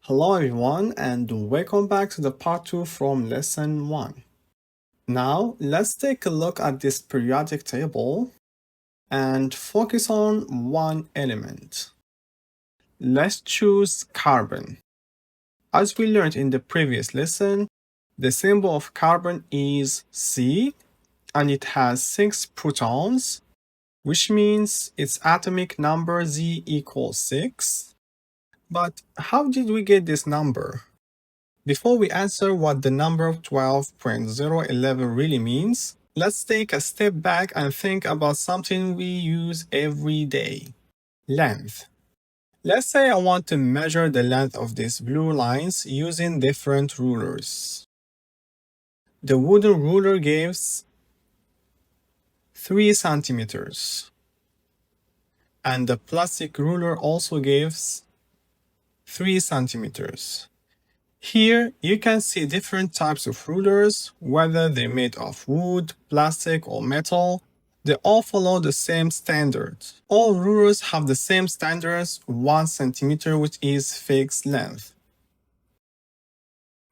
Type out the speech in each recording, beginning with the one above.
Hello everyone and welcome back to the part 2 from lesson 1. Now let's take a look at this periodic table and focus on one element. Let's choose carbon. As we learned in the previous lesson, the symbol of carbon is C and it has 6 protons, which means its atomic number Z equals 6. But how did we get this number? Before we answer what the number 12.011 really means, let's take a step back and think about something we use every day. Length. Let's say I want to measure the length of these blue lines using different rulers. The wooden ruler gives 3 centimeters, and the plastic ruler also gives 3 centimeters. Here, you can see different types of rulers, whether they're made of wood, plastic, or metal. They all follow the same standard. All rulers have the same standards, 1 centimeter, which is fixed length.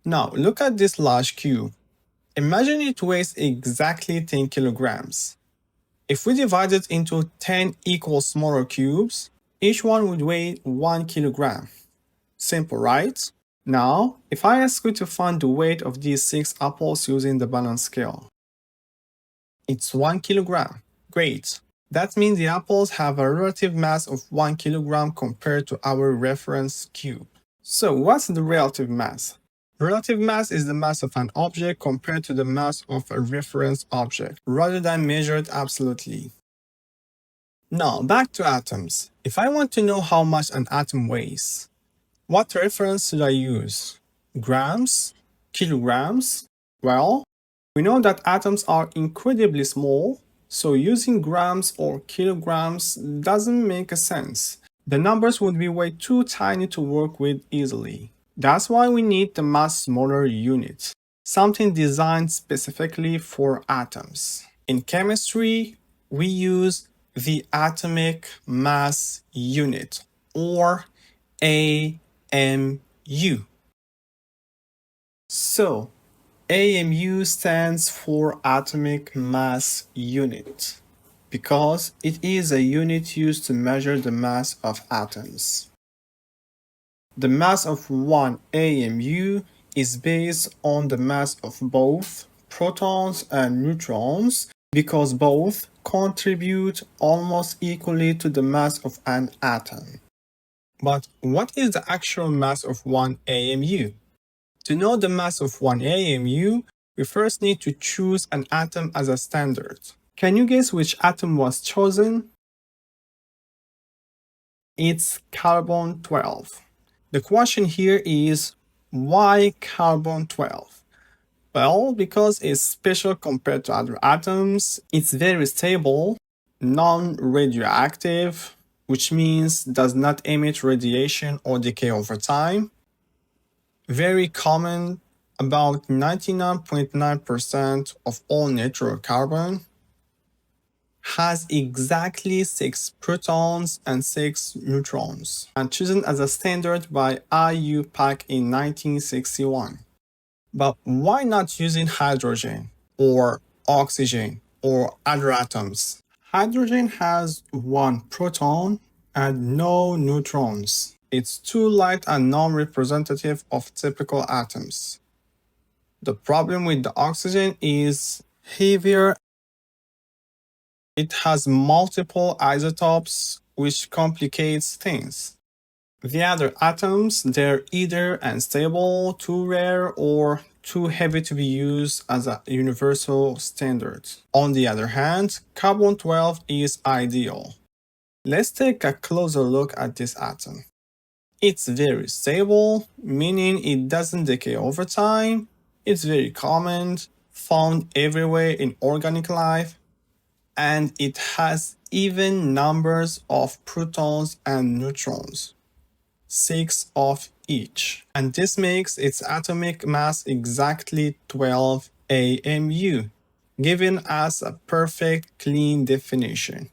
Now, look at this large cube. Imagine it weighs exactly 10 kilograms. If we divide it into 10 equal smaller cubes, each one would weigh 1 kilogram. Simple, right? Now, if I ask you to find the weight of these 6 apples using the balance scale, it's 1 kilogram. Great. That means the apples have a relative mass of 1 kilogram compared to our reference cube. So what's the relative mass? Relative mass is the mass of an object compared to the mass of a reference object, rather than measured absolutely. Now, back to atoms. If I want to know how much an atom weighs, what reference should I use? Grams? Kilograms? Well, we know that atoms are incredibly small, so using grams or kilograms doesn't make sense. The numbers would be way too tiny to work with easily. That's why we need the much smaller unit, something designed specifically for atoms. In chemistry, we use the atomic mass unit, or AMU. So, AMU stands for Atomic Mass Unit because it is a unit used to measure the mass of atoms. The mass of one AMU is based on the mass of both protons and neutrons because both contribute almost equally to the mass of an atom. But what is the actual mass of one AMU? To know the mass of one AMU, we first need to choose an atom as a standard. Can you guess which atom was chosen? It's carbon-12. The question here is, why carbon-12? Well, because it's special compared to other atoms, it's very stable, non-radioactive, which means does not emit radiation or decay over time. Very common, about 99.9% of all natural carbon. Has exactly 6 protons and 6 neutrons, and chosen as a standard by IUPAC in 1961. But why not using hydrogen or oxygen or other atoms? Hydrogen has 1 proton and no neutrons. It's too light and non-representative of typical atoms. The problem with the oxygen is heavier. It has multiple isotopes, which complicates things. The other atoms, they're either unstable, too rare, or too heavy to be used as a universal standard. On the other hand, carbon-12 is ideal. Let's take a closer look at this atom. It's very stable, meaning it doesn't decay over time. It's very common, found everywhere in organic life, and it has even numbers of protons and neutrons, 6 of each. And this makes its atomic mass exactly 12 AMU, giving us a perfect, clean definition.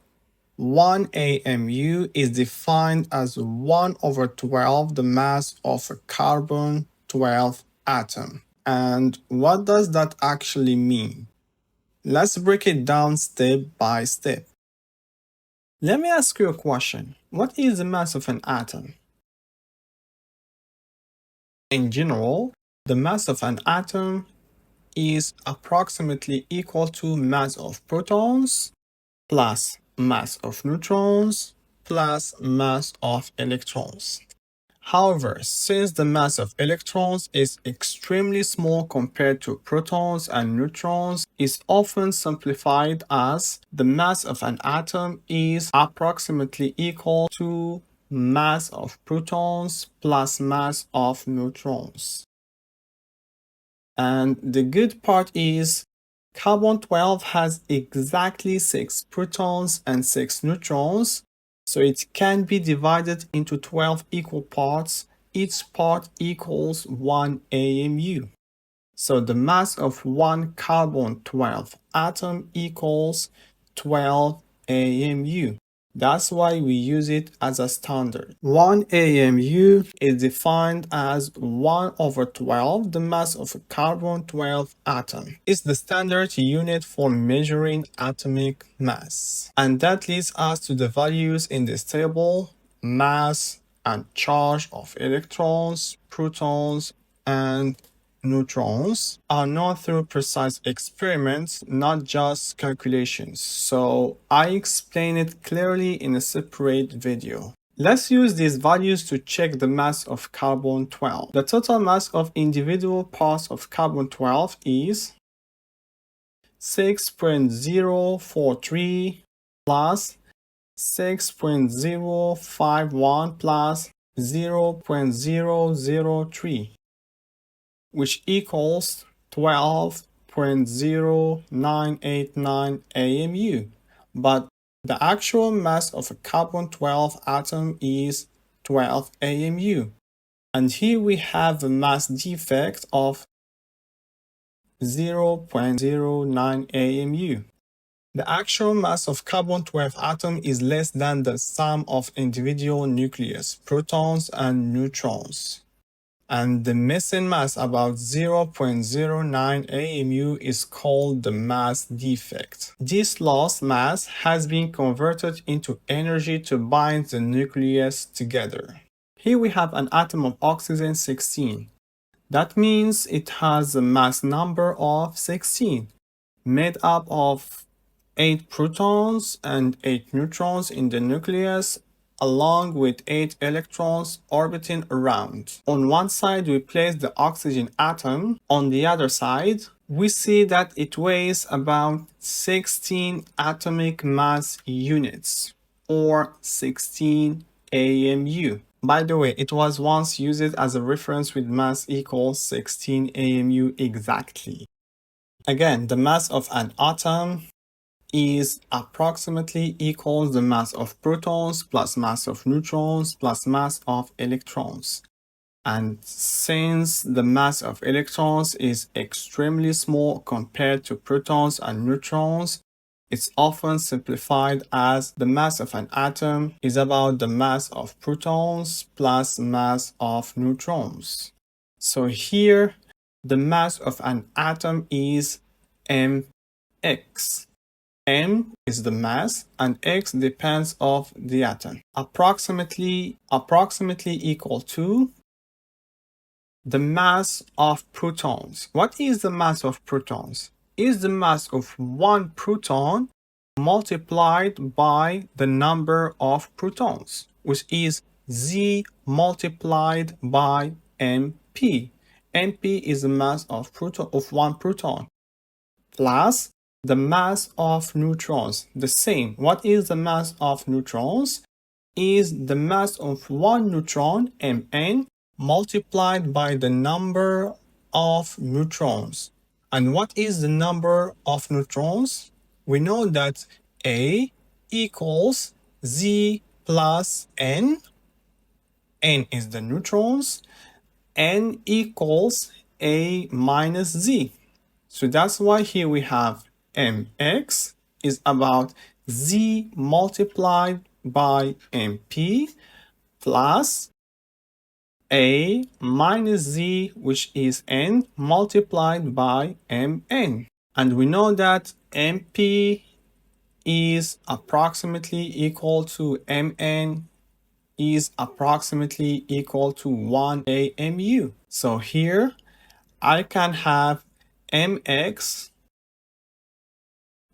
1 AMU is defined as 1/12 the mass of a carbon-12 atom. And what does that actually mean? Let's break it down step by step. Let me ask you a question. What is the mass of an atom? In general, the mass of an atom is approximately equal to mass of protons plus mass of neutrons plus mass of electrons. However, since the mass of electrons is extremely small compared to protons and neutrons, it's often simplified as the mass of an atom is approximately equal to mass of protons plus mass of neutrons. And the good part is carbon-12 has exactly 6 protons and 6 neutrons, so it can be divided into 12 equal parts. Each part equals 1 AMU. So the mass of one carbon-12 atom equals 12 AMU. That's why we use it as a standard. 1 AMU is defined as 1/12 the mass of a carbon-12 atom. It's the standard unit for measuring atomic mass. And that leads us to the values in this table: mass and charge of electrons, protons, and neutrons are known through precise experiments, not just calculations. So I explain it clearly in a separate video. Let's use these values to check the mass of carbon-12. The total mass of individual parts of carbon-12 is 6.043 plus 6.051 plus 0.003. which equals 12.0989 AMU. But the actual mass of a carbon-12 atom is 12 AMU. And here we have a mass defect of 0.09 AMU. The actual mass of carbon-12 atom is less than the sum of individual nucleus, protons and neutrons. And the missing mass, about 0.09 AMU, is called the mass defect. This lost mass has been converted into energy to bind the nucleus together. Here we have an atom of oxygen 16. That means it has a mass number of 16, made up of 8 protons and 8 neutrons in the nucleus, along with 8 electrons orbiting around. On one side, we place the oxygen atom. On the other side, we see that it weighs about 16 atomic mass units, or 16 AMU. By the way, it was once used as a reference with mass equals 16 AMU exactly. Again, the mass of an atom is approximately equals the mass of protons plus mass of neutrons plus mass of electrons. And since the mass of electrons is extremely small compared to protons and neutrons, it's often simplified as the mass of an atom is about the mass of protons plus mass of neutrons. So here, the mass of an atom is mx. M is the mass and X depends of the atom. Approximately equal to the mass of protons. What is the mass of protons? Is the mass of one proton multiplied by the number of protons, which is Z multiplied by MP. MP is the mass of one proton, plus the mass of neutrons. The same. What is the mass of neutrons? Is the mass of one neutron, Mn, multiplied by the number of neutrons. And what is the number of neutrons? We know that A equals Z plus N. N is the neutrons. N equals A minus Z. So that's why here we have mx is about Z multiplied by MP plus A minus Z, which is N, multiplied by Mn. And we know that MP is approximately equal to Mn is approximately equal to 1 AMU. So here I can have Mx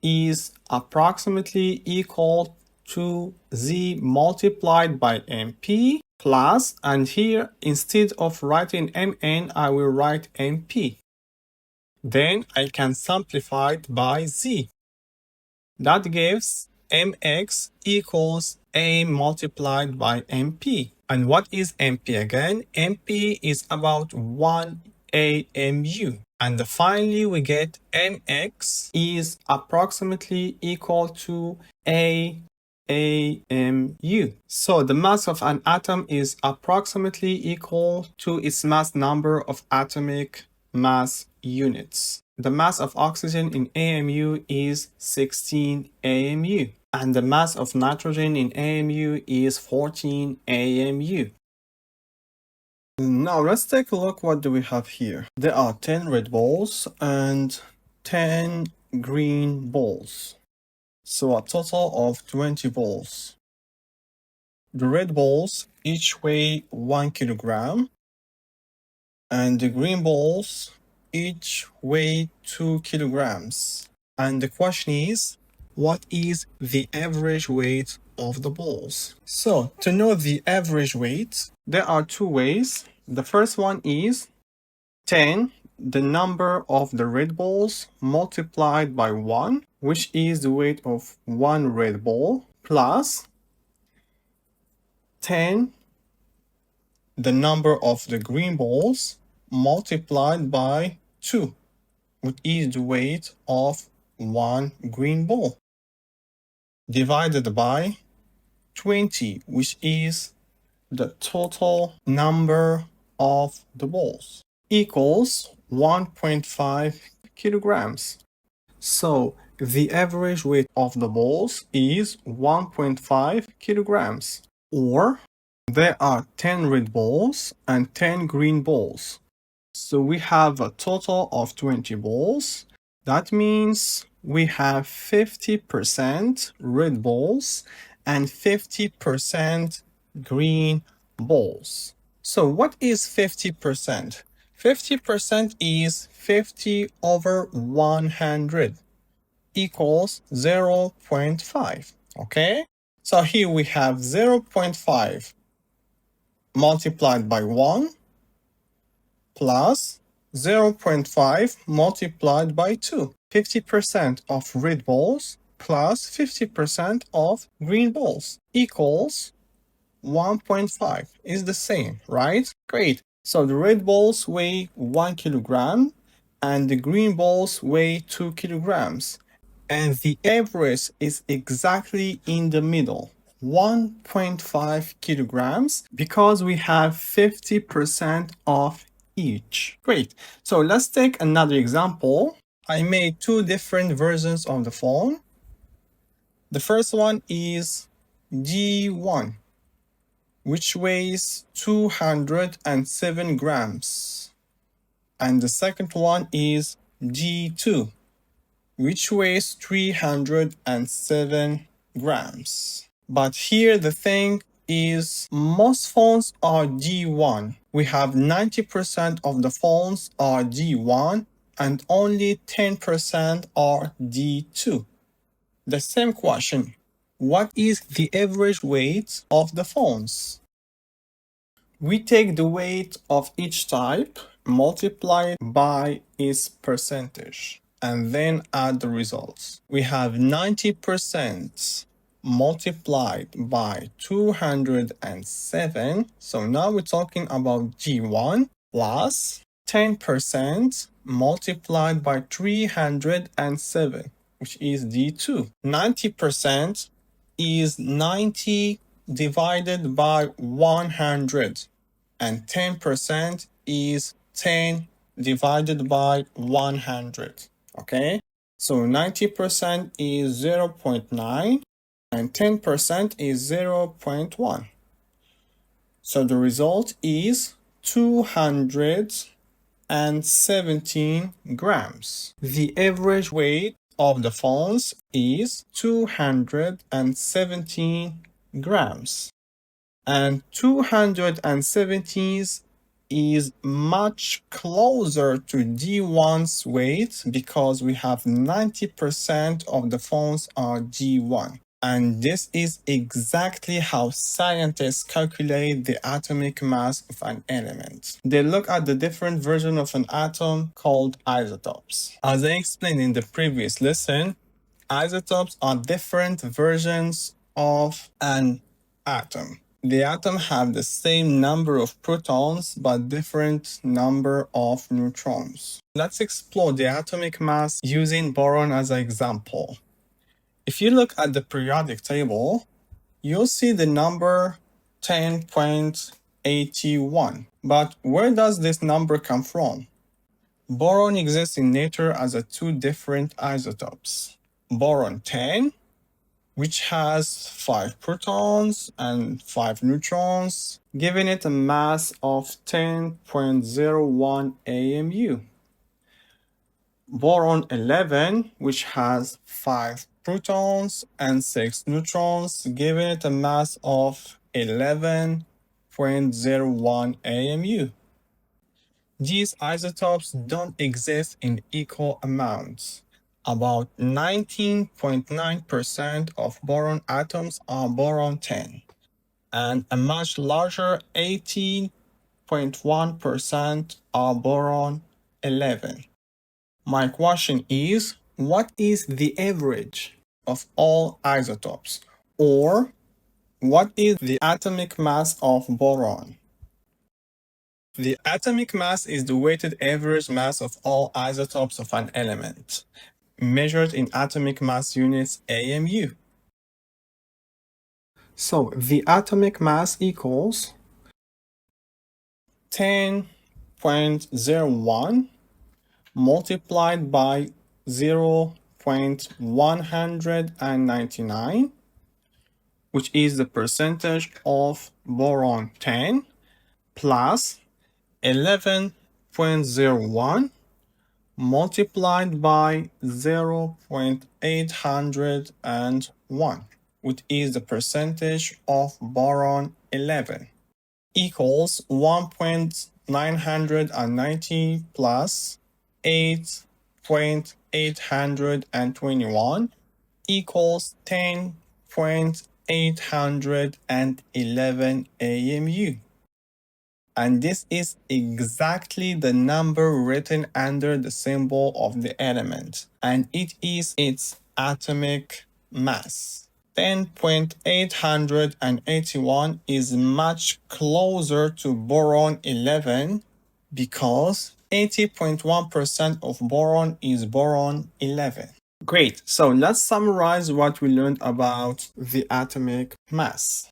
is approximately equal to Z multiplied by MP plus, and here instead of writing Mn, I will write MP. Then I can simplify it by Z. That gives Mx equals A multiplied by MP. And what is MP again? MP is about 1 AMU. And finally, we get Mx is approximately equal to A AMU. So the mass of an atom is approximately equal to its mass number of atomic mass units. The mass of oxygen in AMU is 16 AMU, and the mass of nitrogen in AMU is 14 AMU. Now let's take a look. What do we have here? There are 10 red balls and 10 green balls. So a total of 20 balls. The red balls each weigh 1 kilogram, and the green balls each weigh 2 kilograms. And the question is, what is the average weight of the balls? So to know the average weight, there are two ways. The first one is 10, the number of the red balls multiplied by 1, which is the weight of one red ball, plus 10, the number of the green balls multiplied by 2, which is the weight of one green ball, divided by 20, which is the total number of the balls, equals 1.5 kilograms. So the average weight of the balls is 1.5 kilograms, or there are 10 red balls and 10 green balls. So we have a total of 20 balls. That means we have 50% red balls and 50% green balls. So what is 50%? 50% is 50 over 100 equals 0.5. Okay? So here we have 0.5 multiplied by 1 plus 0.5 multiplied by 2. 50% of red balls plus 50% of green balls equals 1.5. Is the same, right? Great. So the red balls weigh 1 kilogram and the green balls weigh 2 kilograms. And the average is exactly in the middle, 1.5 kilograms, because we have 50% of each. Great. So let's take another example. I made two different versions of the phone. The first one is G1, which weighs 207 grams. And the second one is G2, which weighs 307 grams. But here the thing is, most phones are G1. We have 90% of the phones are G1 and only 10% are D2. The same question, what is the average weight of the phones? We take the weight of each type, multiply it by its percentage, and then add the results. We have 90% multiplied by 207. So now we're talking about G1 plus 10% multiplied by 307, which is D2. 90% is 90 divided by 100, and 10% is 10 divided by 100. Okay? So 90% is 0.9 and 10% is 0.1. So the result is 217 grams. The average weight of the phones is 217 grams. And 270 is much closer to D1's weight because we have 90% of the phones are D1. And this is exactly how scientists calculate the atomic mass of an element. They look at the different version of an atom called isotopes. As I explained in the previous lesson, isotopes are different versions of an atom. The atom have the same number of protons but different number of neutrons. Let's explore the atomic mass using boron as an example. If you look at the periodic table, you'll see the number 10.81. But where does this number come from? Boron exists in nature as two different isotopes. Boron 10, which has 5 protons and 5 neutrons, giving it a mass of 10.01 AMU. Boron 11, which has 5 protons and 6 neutrons, giving it a mass of 11.01 AMU. These isotopes don't exist in equal amounts. About 19.9% of boron atoms are boron 10, and a much larger 18.1% are boron 11. My question is, what is the average of all isotopes? Or, what is the atomic mass of boron? The atomic mass is the weighted average mass of all isotopes of an element, measured in atomic mass units AMU. So the atomic mass equals 10.01 multiplied by 0.199, which is the percentage of boron 10, plus 11.01 multiplied by 0.801, which is the percentage of boron 11, equals 1.990 plus 8.821 equals 10.811 AMU. And this is exactly the number written under the symbol of the element, and it is its atomic mass. 10.881 is much closer to boron 11 because 80.1% of boron is boron 11. Great, so let's summarize what we learned about the atomic mass.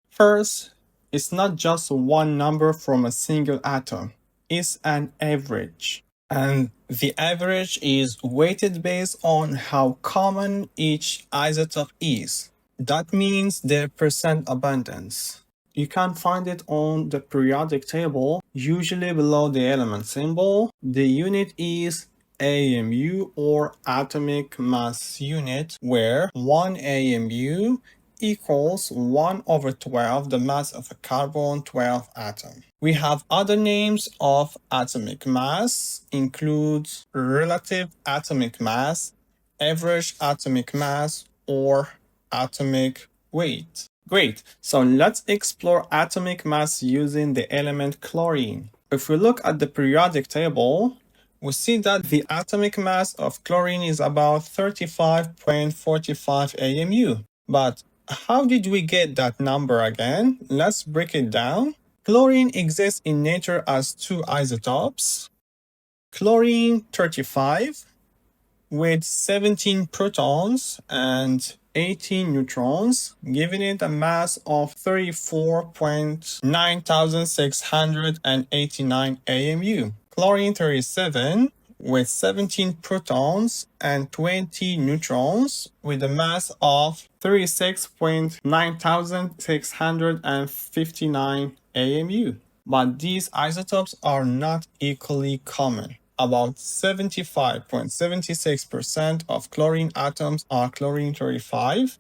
First, it's not just one number from a single atom, it's an average. And the average is weighted based on how common each isotope is. That means their percent abundance. You can find it on the periodic table, usually below the element symbol. The unit is AMU, or atomic mass unit, where 1 AMU equals 1 over 12 the mass of a carbon-12 atom. We have other names of atomic mass, include relative atomic mass, average atomic mass, or atomic weight. Great, so let's explore atomic mass using the element chlorine. If we look at the periodic table, we see that the atomic mass of chlorine is about 35.45 AMU. But how did we get that number again? Let's break it down. Chlorine exists in nature as two isotopes. Chlorine 35 with 17 protons and 18 neutrons, giving it a mass of 34.9689 AMU. Chlorine 37 with 17 protons and 20 neutrons with a mass of 36,9659 AMU. But these isotopes are not equally common. About 75.76% of chlorine atoms are chlorine-35,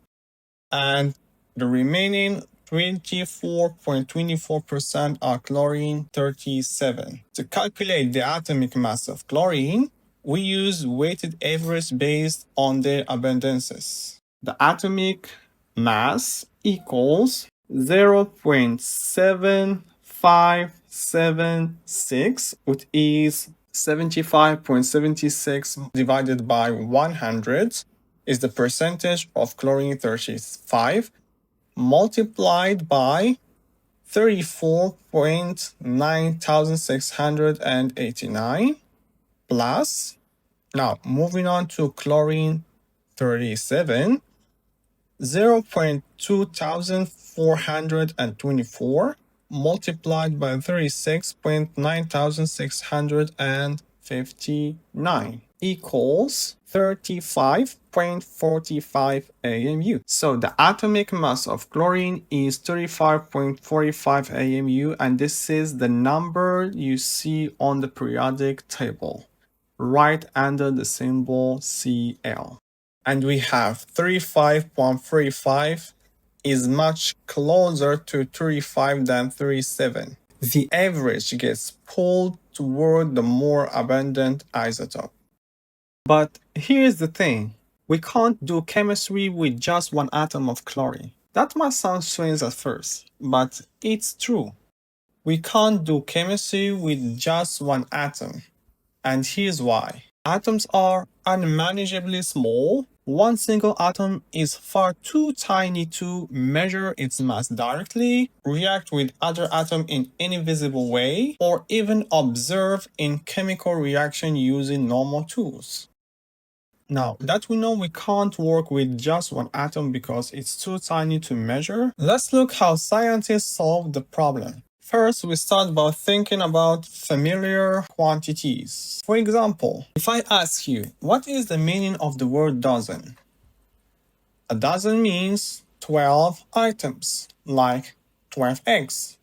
and the remaining 24.24% are chlorine-37. To calculate the atomic mass of chlorine, we use weighted average based on their abundances. The atomic mass equals 0.7576, which is 75.76 divided by 100 is the percentage of chlorine-35 multiplied by 34.9689 plus, now moving on to chlorine-37, 0.2424 multiplied by 36.9659 equals 35.45 AMU. So the atomic mass of chlorine is 35.45 AMU, and this is the number you see on the periodic table, right under the symbol Cl. And we have 35.45 is much closer to 35 than 37. The average gets pulled toward the more abundant isotope. But here's the thing, we can't do chemistry with just one atom of chlorine. That might sound strange at first, but it's true. We can't do chemistry with just one atom, and here's why. Atoms are unmanageably small. One single atom is far too tiny to measure its mass directly, react with other atoms in any visible way, or even observe in chemical reaction using normal tools. Now that we know we can't work with just one atom because it's too tiny to measure, let's look how scientists solve the problem. First, we start by thinking about familiar quantities. For example, if I ask you, what is the meaning of the word dozen? A dozen means 12 items, like 12 eggs.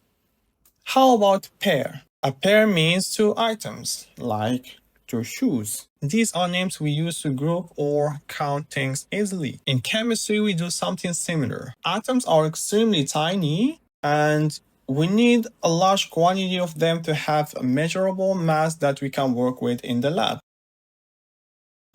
How about pair? A pair means 2 items, like 2 shoes. These are names we use to group or count things easily. In chemistry, we do something similar. Atoms are extremely tiny, and we need a large quantity of them to have a measurable mass that we can work with in the lab.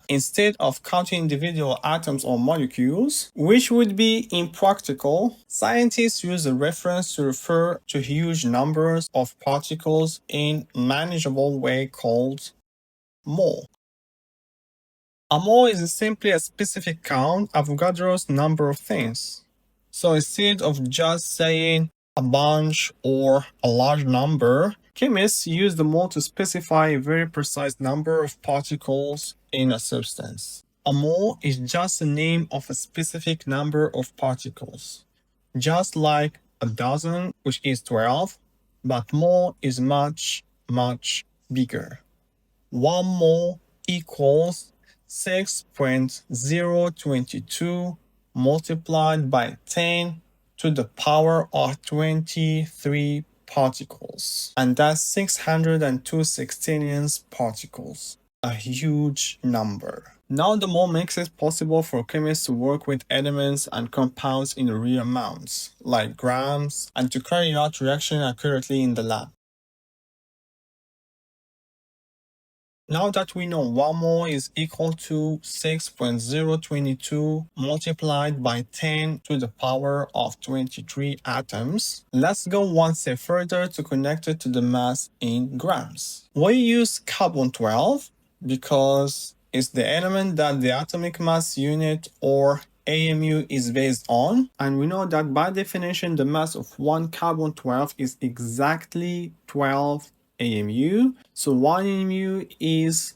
Instead of counting individual atoms or molecules, which would be impractical, scientists use a reference to refer to huge numbers of particles in a manageable way called mole. A mole is simply a specific count of Avogadro's number of things. So instead of just saying a bunch or a large number, chemists use the mole to specify a very precise number of particles in a substance. A mole is just the name of a specific number of particles, just like a dozen, which is 12, but mole is much, much bigger. 1 mole equals 6.022 multiplied by 10 to the power of 23 particles. And that's 602 sextillions particles. A huge number. Now the mole makes it possible for chemists to work with elements and compounds in real amounts, like grams, and to carry out reaction accurately in the lab. Now that we know 1 mole is equal to 6.022 multiplied by 10 to the power of 23 atoms, let's go one step further to connect it to the mass in grams. We use carbon-12 because it's the element that the atomic mass unit, or AMU, is based on, and we know that by definition the mass of one carbon-12 is exactly 12 AMU. So 1 AMU is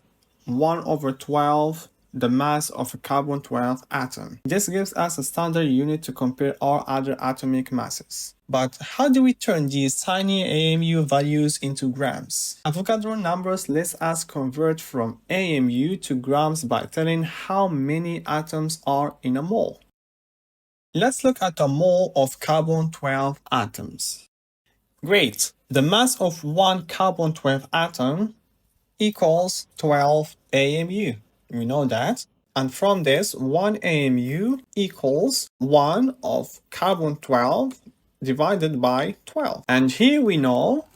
1/12 the mass of a carbon-12 atom. This gives us a standard unit to compare all other atomic masses. But how do we turn these tiny AMU values into grams? Avogadro numbers lets us convert from AMU to grams by telling how many atoms are in a mole. Let's look at a mole of carbon-12 atoms. Great! The mass of one carbon-12 atom equals 12 AMU. We know that. And from this, 1 AMU equals 1 of carbon-12 divided by 12. And here we know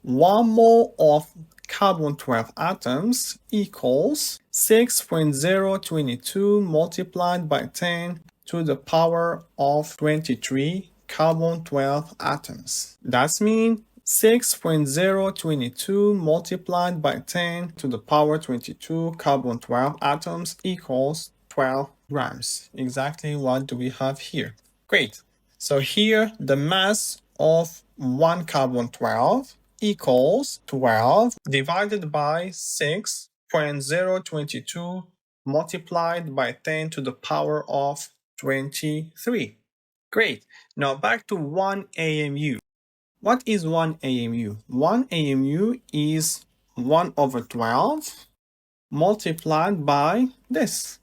1 mole of carbon-12 atoms equals 6.022 multiplied by 10 to the power of 23 carbon-12 atoms. That means 6.022 multiplied by 10 to the power 22 carbon-12 atoms equals 12 grams. Exactly what do we have here? Great. So here the mass of one carbon-12 equals 12 divided by 6.022 multiplied by 10 to the power of 23. Great. Now back to 1 AMU. What is 1 AMU? 1 AMU is 1 over 12 multiplied by this,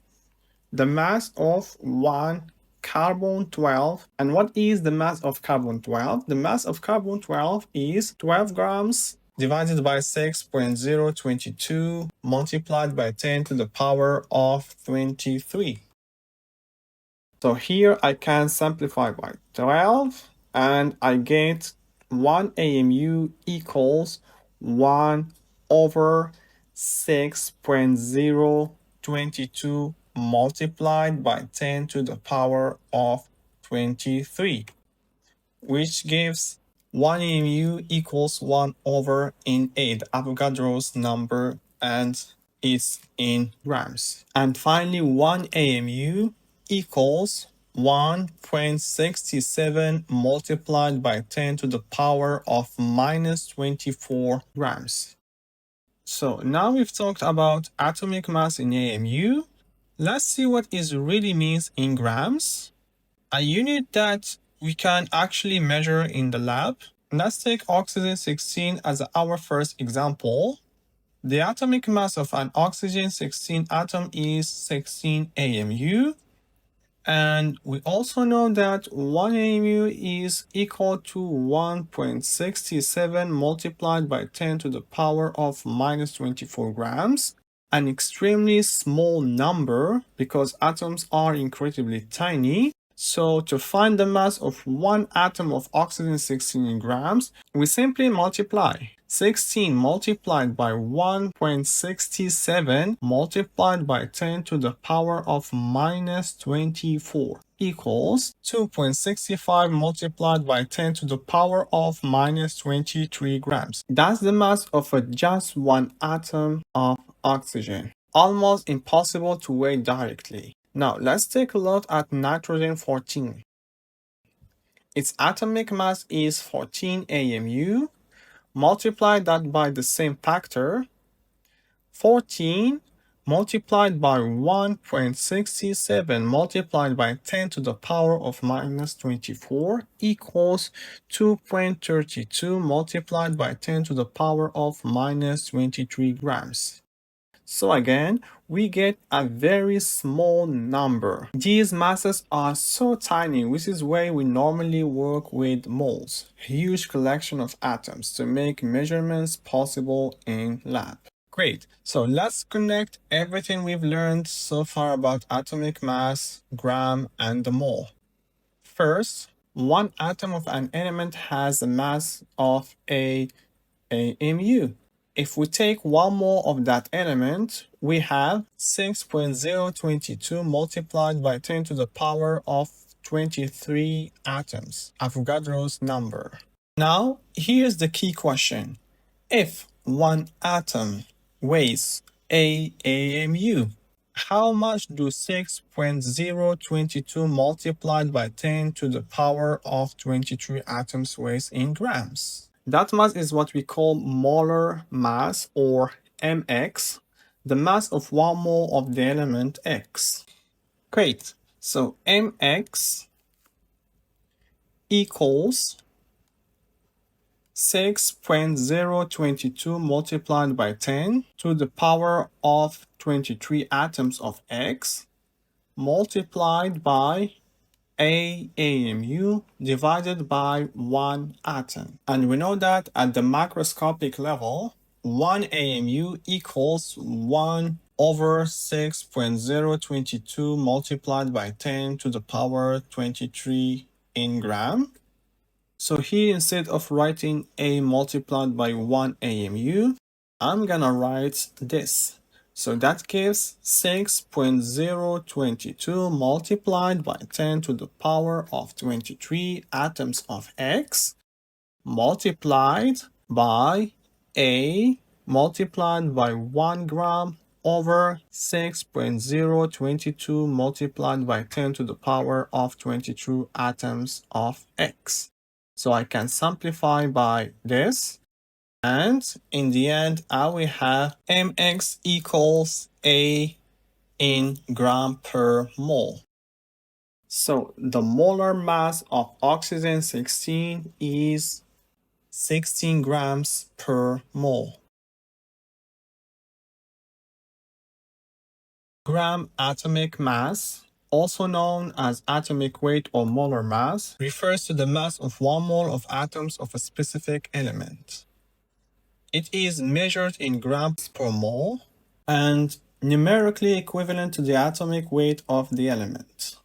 the mass of 1 carbon-12. And what is the mass of carbon-12? The mass of carbon-12 is 12 grams divided by 6.022 multiplied by 10 to the power of 23. So here I can simplify by 12 and I get 1 AMU equals 1 over 6.022 multiplied by 10 to the power of 23, which gives 1 AMU equals 1 over in 8, Avogadro's number, and it's in grams. And finally, 1 AMU equals 1.67 multiplied by 10 to the power of minus 24 grams. So now we've talked about atomic mass in AMU. Let's see what it really means in grams, a unit that we can actually measure in the lab. Let's take oxygen-16 as our first example. The atomic mass of an oxygen-16 atom is 16 AMU. And we also know that 1 AMU is equal to 1.67 multiplied by 10 to the power of minus 24 grams. An extremely small number because atoms are incredibly tiny. So to find the mass of one atom of oxygen-16 in grams, we simply multiply 16 multiplied by 1.67 multiplied by 10 to the power of minus 24 equals 2.65 multiplied by 10 to the power of minus 23 grams. That's the mass of just one atom of oxygen. Almost impossible to weigh directly. Now let's take a look at nitrogen-14. Its atomic mass is 14 AMU. Multiply that by the same factor. 14 multiplied by 1.67 multiplied by 10 to the power of minus 24 equals 2.32 multiplied by 10 to the power of minus 23 grams. So again, we get a very small number. These masses are so tiny, which is why we normally work with moles, a huge collection of atoms, to make measurements possible in lab. Great, so let's connect everything we've learned so far about atomic mass, gram, and the mole. First, one atom of an element has a mass of a AMU. If we take 1 mole of that element, we have 6.022 multiplied by 10 to the power of 23 atoms, Avogadro's number. Now, here's the key question. If one atom weighs a AMU, how much do 6.022 multiplied by 10 to the power of 23 atoms weighs in grams? That mass is what we call molar mass, or mx, the mass of 1 mole of the element X. Great, so mx equals 6.022 multiplied by 10 to the power of 23 atoms of X multiplied by AMU divided by 1 atom. And we know that at the macroscopic level, 1 AMU equals 1 over 6.022 multiplied by 10 to the power 23 in gram. So here, instead of writing A multiplied by 1 AMU, I'm gonna write this. So that gives 6.022 multiplied by 10 to the power of 23 atoms of X multiplied by A multiplied by 1 gram over 6.022 multiplied by 10 to the power of 22 atoms of X. So I can simplify by this. And in the end, I will have mx equals A in gram per mole. So the molar mass of oxygen 16 is 16 grams per mole. Gram atomic mass, also known as atomic weight or molar mass, refers to the mass of 1 mole of atoms of a specific element. It is measured in grams per mole and numerically equivalent to the atomic weight of the element.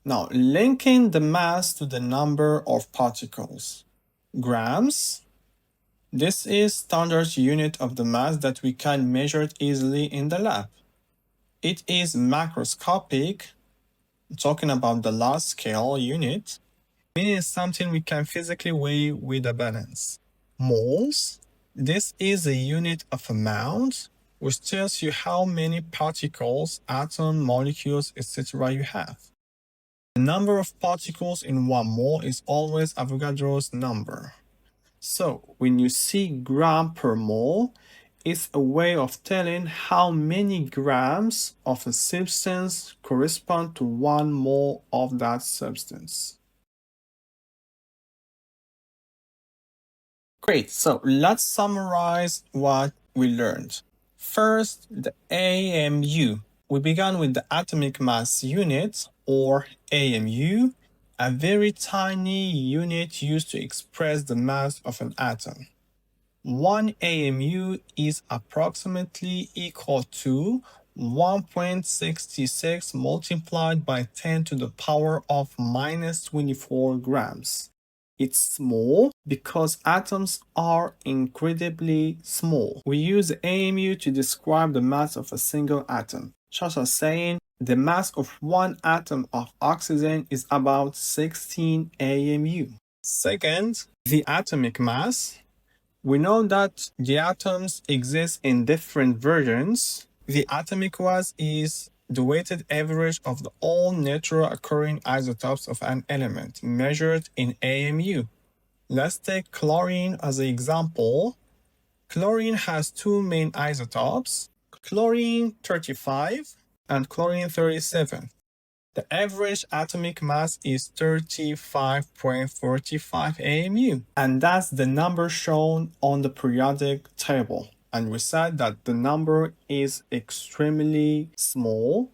Now, linking the mass to the number of particles. Grams. This is standard unit of the mass that we can measure easily in the lab. It is macroscopic, talking about the large scale unit, meaning it's something we can physically weigh with a balance. Moles. This is a unit of amount, which tells you how many particles, atoms, molecules, etc. you have. The number of particles in 1 mole is always Avogadro's number. So when you see gram per mole, it's a way of telling how many grams of a substance correspond to 1 mole of that substance. Great, so let's summarize what we learned. First, the AMU. We began with the atomic mass unit, or AMU, a very tiny unit used to express the mass of an atom. 1 AMU is approximately equal to 1.66 multiplied by 10 to the power of minus 24 grams. It's small because atoms are incredibly small. We use AMU to describe the mass of a single atom, such as saying the mass of 1 atom of oxygen is about 16 AMU. Second, the atomic mass. We know that the atoms exist in different versions. The atomic mass is the weighted average of all naturally occurring isotopes of an element, measured in AMU. Let's take chlorine as an example. Chlorine has 2 main isotopes, chlorine 35 and chlorine 37. The average atomic mass is 35.45 AMU, and that's the number shown on the periodic table. And we said that the number is extremely small,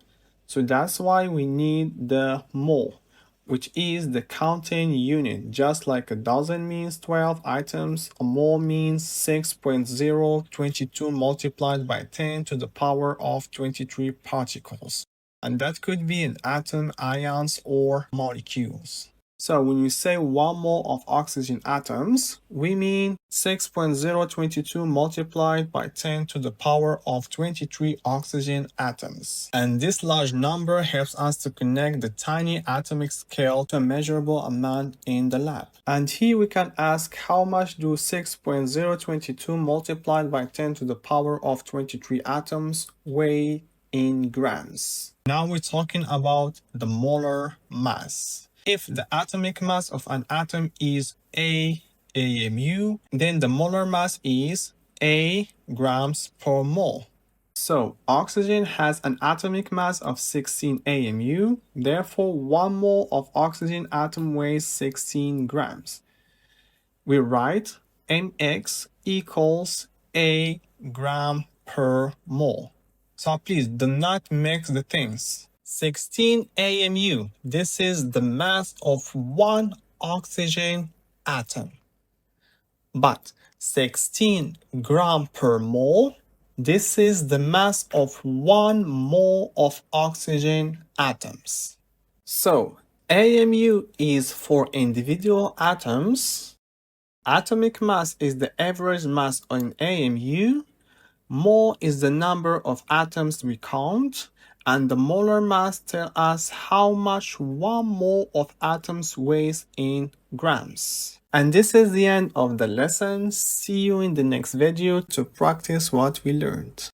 so that's why we need the mole, which is the counting unit. Just like a dozen means 12 items, a mole means 6.022 multiplied by 10 to the power of 23 particles. And that could be an atom, ions, or molecules. So when we say 1 mole of oxygen atoms, we mean 6.022 multiplied by 10 to the power of 23 oxygen atoms. And this large number helps us to connect the tiny atomic scale to a measurable amount in the lab. And here we can ask, how much do 6.022 multiplied by 10 to the power of 23 atoms weigh in grams? Now we're talking about the molar mass. If the atomic mass of an atom is A AMU, then the molar mass is A grams per mole. So oxygen has an atomic mass of 16 AMU, therefore 1 mole of oxygen atom weighs 16 grams. We write mx equals a gram per mole. So please do not mix the things. 16 AMU, this is the mass of one oxygen atom. But 16 gram per mole, this is the mass of 1 mole of oxygen atoms. So AMU is for individual atoms. Atomic mass is the average mass in AMU. Mole is the number of atoms we count, and the molar mass tells us how much 1 mole of atoms weighs in grams. And this is the end of the lesson. See you in the next video to practice what we learned.